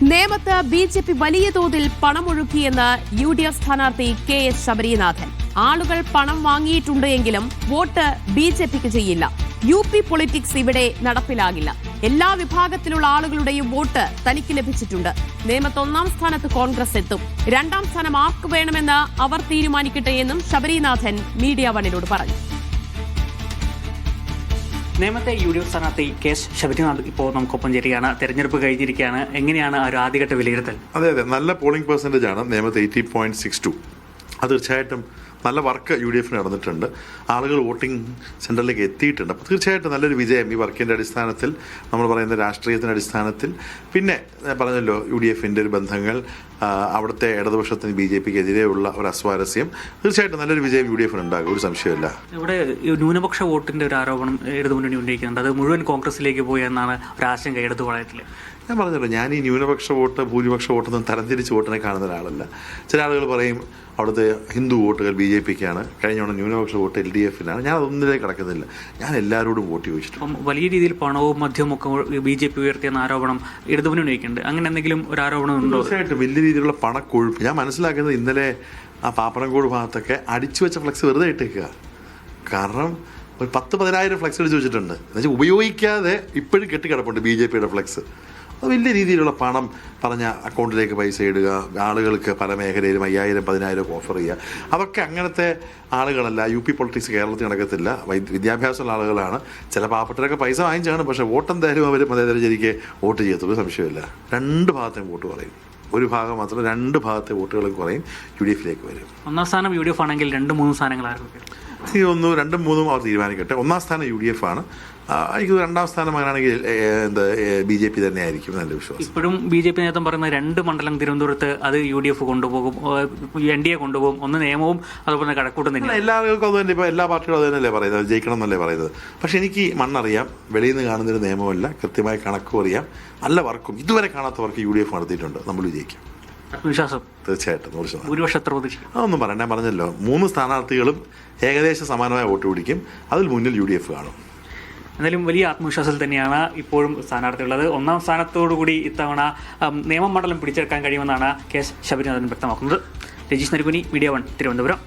നേമത്ത് ബി.ജെ.പി വലിയ തോതിൽ പണമൊഴുക്കിയെന്ന് യു.ഡി.എഫ് സ്ഥാനാർത്ഥി കെ.എസ്. ശബരീനാഥൻ. ആളുകൾ പണം വാങ്ങിയിട്ടുണ്ട് എങ്കിലും വോട്ട് ബി.ജെ.പിക്ക് ചെയ്യില്ല. യു.പി പൊളിറ്റിക്സ് ഇവിടെ നടപ്പിലാകില്ല. എല്ലാ വിഭാഗത്തിലുള്ള ആളുകളുടെയും വോട്ട് തനിക്ക് ലഭിച്ചിട്ടുണ്ട്. നേമത്ത് 1ാം സ്ഥാനത്ത് കോൺഗ്രസ് എത്തും. 2ാം സ്ഥാനം ആർക്ക് വേണമെന്ന് അവർ തീരുമാനിക്കട്ടെ എന്നും ശബരീനാഥൻ മീഡിയ വണ്ണിനോട് പറഞ്ഞു. നേമത്തെ യു.ഡി.എഫ് സ്ഥാനാർത്ഥി കെ.എസ്. ശബരിനാഥ് ഇപ്പോൾ നമുക്കൊപ്പം ചേരുകയാണ്. തെരഞ്ഞെടുപ്പ് കഴിഞ്ഞിരിക്കുകയാണ്. എങ്ങനെയാണ് ആ ഒരു ആദ്യഘട്ട വിലയിരുത്തൽ? അതെ, നല്ല പോളിംഗ് പെർസെൻറ്റേജ് ആണ് നേമത്തെ 80.62. അത് തീർച്ചയായിട്ടും നല്ല വർക്ക് യു.ഡി.എഫിന് നടന്നിട്ടുണ്ട്. ആളുകൾ വോട്ടിംഗ് സെൻറ്ററിലേക്ക് എത്തിയിട്ടുണ്ട്. അപ്പോൾ തീർച്ചയായിട്ടും നല്ലൊരു വിജയം ഈ വർക്കിൻ്റെ അടിസ്ഥാനത്തിൽ, നമ്മൾ പറയുന്ന രാഷ്ട്രീയത്തിൻ്റെ അടിസ്ഥാനത്തിൽ, പിന്നെ പറഞ്ഞല്ലോ യു.ഡി.എഫിൻ്റെ ഒരു ബന്ധങ്ങൾ, അവിടുത്തെ ഇടതുപക്ഷത്തിന് ബി.ജെ.പിക്ക് എതിരെയുള്ള ഒരു അസ്വാരസ്യം, തീർച്ചയായിട്ടും നല്ലൊരു വിജയം യു.ഡി.എഫിന് ഉണ്ടാകും, ഒരു സംശയമില്ല. ഇവിടെ ന്യൂനപക്ഷ വോട്ടിൻ്റെ ഒരു ആരോപണം ഇടതുമുന്നണി ഉന്നയിക്കുന്നുണ്ട്. അത് മുഴുവൻ കോൺഗ്രസിലേക്ക് പോയി എന്നാണ് ഒരു ആശങ്ക ഇടതുപാളയത്തിൽ. ഞാൻ പറഞ്ഞല്ലോ, ഞാൻ ഈ ന്യൂനപക്ഷ വോട്ട് ഭൂരിപക്ഷ വോട്ടൊന്നും തരംതിരിച്ച് വോട്ടിനെ കാണുന്ന ഒരാളല്ല. ചില ആളുകൾ പറയും അവിടുത്തെ ഹിന്ദു വോട്ടുകൾ ബി.ജെ.പിക്കാണ്, കഴിഞ്ഞോണം ന്യൂനപക്ഷ വോട്ട് എൽ.ഡി.എഫിനാണ്. ഞാൻ അതൊന്നിലേക്ക് കിടക്കുന്നില്ല. ഞാൻ എല്ലാവരോടും വോട്ട് ചോദിച്ചിട്ടുണ്ട്. വലിയ രീതിയിൽ പണവും മദ്യവും ഒക്കെ ബി.ജെ.പി ഉയർത്തിയെന്ന ആരോപണം ഇടതുമുന്നണി ഉന്നയിക്കുന്നുണ്ട്. അങ്ങനെ എന്തെങ്കിലും ഒരു ആരോപണം ഉണ്ടോ? തീർച്ചയായിട്ടും വലിയ രീതിയിലുള്ള പണക്കൊഴുപ്പ്. ഞാൻ മനസ്സിലാക്കുന്നത് ഇന്നലെ ആ പാപ്പനംകോട് ഭാഗത്തൊക്കെ അടിച്ചു വെച്ച ഫ്ലക്സ് വെറുതെ ഇട്ടേക്കുക. കാരണം ഒരു 10,000 ഫ്ലക്സ് അടിച്ചു വെച്ചിട്ടുണ്ട്. എന്നുവെച്ചാൽ ഉപയോഗിക്കാതെ ഇപ്പോഴും കെട്ടിക്കിടപ്പുണ്ട് ബി.ജെ.പിയുടെ ഫ്ലക്സ്. അത് വലിയ രീതിയിലുള്ള പണം പറഞ്ഞ അക്കൗണ്ടിലേക്ക് പൈസ ഇടുക, ആളുകൾക്ക് പല മേഖലയിലും 5,000, 10,000 ഓഫർ ചെയ്യുക. അതൊക്കെ അങ്ങനത്തെ ആളുകളല്ല. യു.പി പൊളിറ്റിക്സ് കേരളത്തിൽ നടക്കത്തില്ല. വിദ്യാഭ്യാസമുള്ള ആളുകളാണ്. ചില പാവപ്പെട്ടവരൊക്കെ പൈസ വാങ്ങിച്ചാണ്, പക്ഷേ വോട്ടെന്തായാലും അവർ മതേതരജനിക്ക് വോട്ട് ചെയ്യത്തുള്ളൂ, സംശയമില്ല. 2 ഭാഗത്തെയും വോട്ട് കുറയും. ഒരു ഭാഗം മാത്രം, 2 ഭാഗത്തെ വോട്ടുകൾ കുറയും, യു.ഡി.എഫിലേക്ക് വരും. 1ാം സ്ഥാനം യു.ഡി.എഫ് ആണെങ്കിൽ 2-3 സ്ഥാനങ്ങൾ ആർക്കൊക്കെ? 2, 3 അവർ തീരുമാനിക്കട്ടെ. 1ാം സ്ഥാനം യു.ഡി.എഫ് ആണ്. എനിക്ക് 2ാം സ്ഥാനം അങ്ങനെയാണെങ്കിൽ ബി.ജെ.പി തന്നെ ആയിരിക്കും നല്ല വിശ്വാസം. ഇപ്പോഴും ബി.ജെ.പി നേതൃത്വം പറയുന്ന 2 മണ്ഡലം തിരുവനന്തപുരത്ത് അത് യു.ഡി.എഫ് കൊണ്ടുപോകും, എൻ.ഡി.എ കൊണ്ടുപോകും. ഒന്ന് നിയമവും അതുപോലെ കഴക്കൂട്ടം തന്നെ. എല്ലാവർക്കും അത് തന്നെ. ഇപ്പോൾ എല്ലാ പാർട്ടികളും അത് തന്നെയല്ലേ പറയുന്നത്, ജയിക്കണം എന്നല്ലേ പറയുന്നത്. പക്ഷെ എനിക്ക് മണ്ണറിയാം, വെളിയിൽ നിന്ന് കാണുന്നൊരു നിയമമല്ല, കൃത്യമായ കണക്കും അറിയാം. നല്ല വർക്കും ഇതുവരെ കാണാത്ത വർക്ക് യു.ഡി.എഫ് നടത്തിയിട്ടുണ്ട്. നമ്മൾ വിജയിക്കും, വിശ്വാസം തീർച്ചയായിട്ടും 100%. ഭൂരിപക്ഷം പ്രതീക്ഷിക്കും. അതൊന്നും പറയണ്ട, ഞാൻ പറഞ്ഞല്ലോ 3 സ്ഥാനാർത്ഥികളും ഏകദേശം സമാനമായ വോട്ട് പിടിക്കും. അതിൽ മുന്നിൽ യു.ഡി.എഫ് കാണും. എന്നാലും വലിയ ആത്മവിശ്വാസത്തിൽ തന്നെയാണ് ഇപ്പോഴും സ്ഥാനാർത്ഥിയുള്ളത്. 1ാം സ്ഥാനത്തോടുകൂടി ഇത്തവണ നിയമമണ്ഡലം പിടിച്ചെടുക്കാൻ കഴിയുമെന്നാണ് കെ.എസ്. ശബരിനാഥൻ വ്യക്തമാക്കുന്നത്. രജീഷ് നരിക്കുനി, മീഡിയ 1, തിരുവനന്തപുരം.